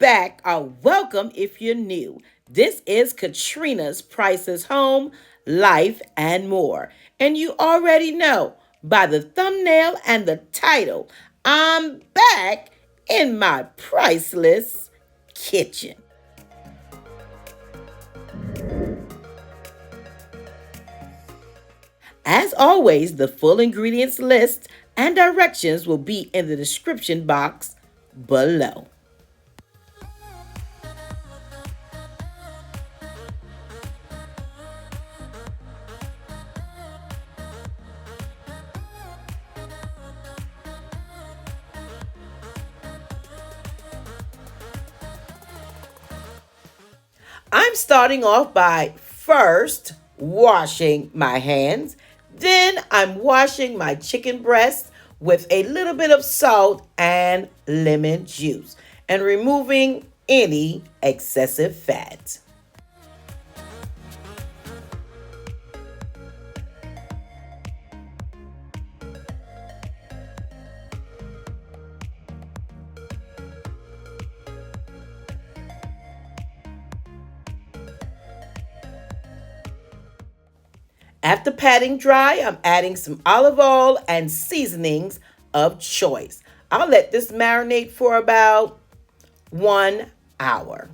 back, or welcome if you're new. This is Katrena's Priceless Home, Life, and More. And you already know by the thumbnail and the title, I'm back in my priceless kitchen. As always, the full ingredients list and directions will be in the description box below. I'm starting off by first washing my hands. Then I'm washing my chicken breast with a little bit of salt and lemon juice and removing any excessive fat. After patting dry, I'm adding some olive oil and seasonings of choice. I'll let this marinate for about 1 hour.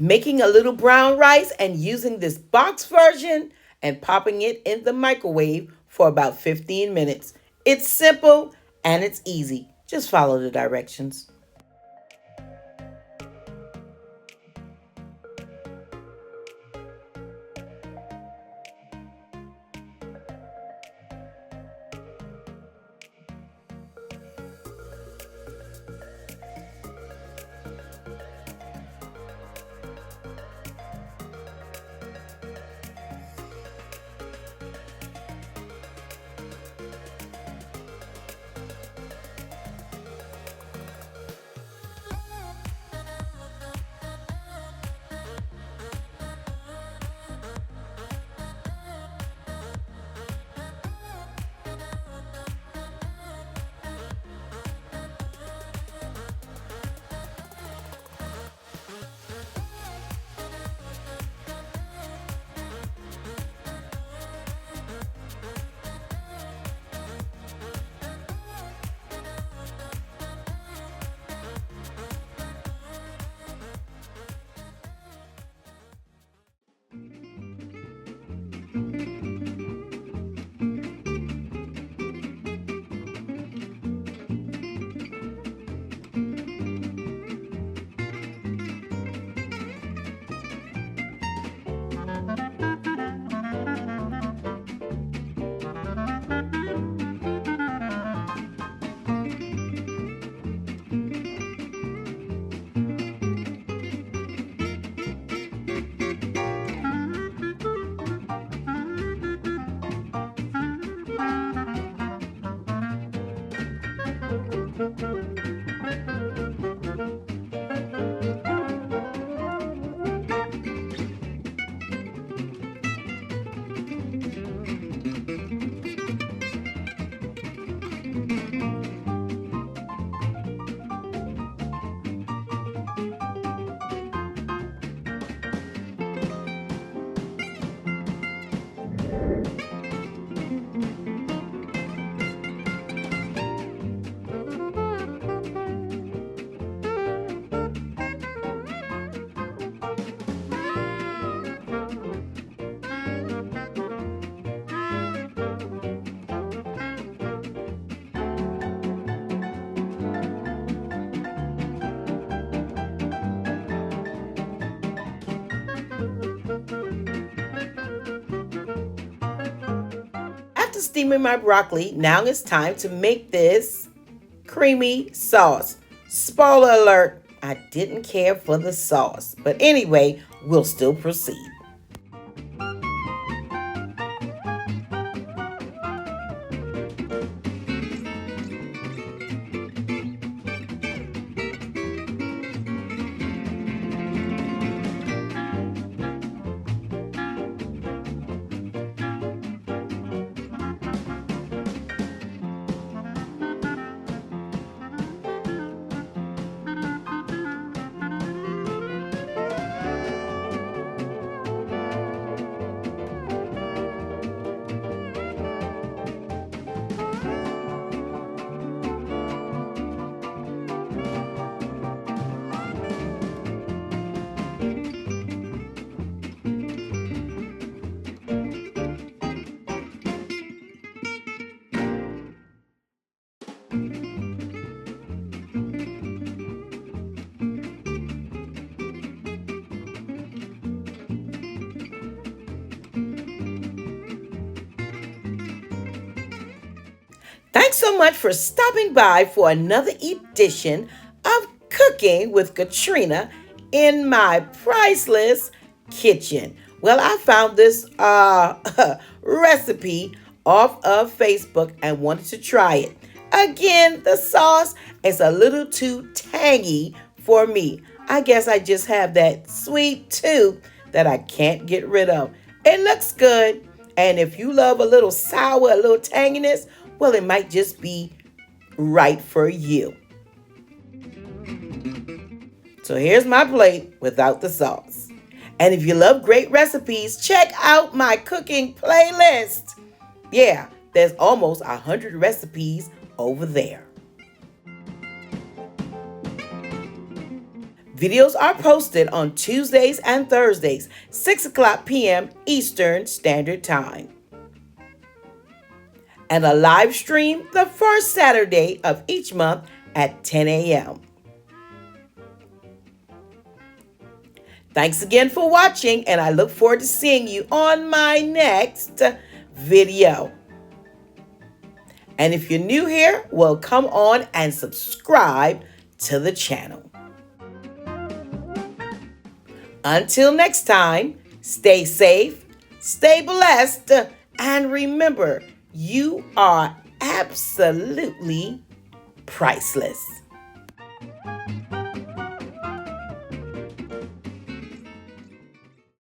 Making a little brown rice and using this box version and popping it in the microwave for about 15 minutes. It's simple and it's easy. Just follow the directions. steaming my broccoli. Now it's time to make this creamy sauce. Spoiler alert, I didn't care for the sauce. But anyway, we'll still proceed. Thanks so much for stopping by for another edition of Cooking with Katrena in my Priceless Kitchen. Well, I found this recipe off of Facebook and wanted to try it. Again, the sauce is a little too tangy for me. I guess I just have that sweet tooth that I can't get rid of. It looks good, and if you love a little sour, a little tanginess, well, it might just be right for you. So here's my plate without the sauce. And if you love great recipes, check out my cooking playlist. Yeah, there's almost 100 recipes over there. Videos are posted on Tuesdays and Thursdays, 6 o'clock p.m. Eastern Standard Time. And a live stream the first Saturday of each month at 10 a.m. Thanks again for watching, and I look forward to seeing you on my next video. And if you're new here, well, come on and subscribe to the channel. Until next time, stay safe, stay blessed, and remember, you are absolutely priceless.